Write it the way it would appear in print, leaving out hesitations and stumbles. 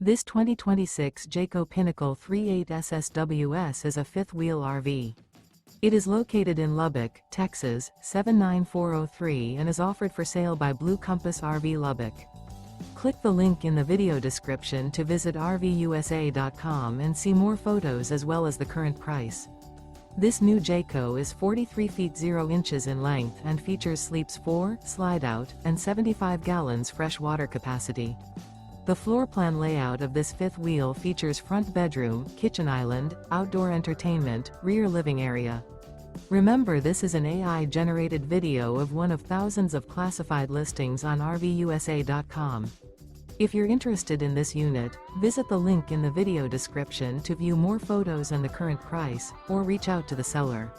This 2026 Jayco Pinnacle 38 SSWS is a fifth-wheel RV. It is located in Lubbock, Texas, 79403 and is offered for sale by Blue Compass RV Lubbock. Click the link in the video description to visit RVUSA.com and see more photos as well as the current price. This new Jayco is 43 feet 0 inches in length and features sleeps 4, slide-out, and 75 gallons fresh water capacity. The floor plan layout of this fifth wheel features front bedroom, kitchen island, outdoor entertainment, rear living area. Remember, this is an AI-generated video of one of thousands of classified listings on RVUSA.com. If you're interested in this unit, visit the link in the video description to view more photos and the current price, or reach out to the seller.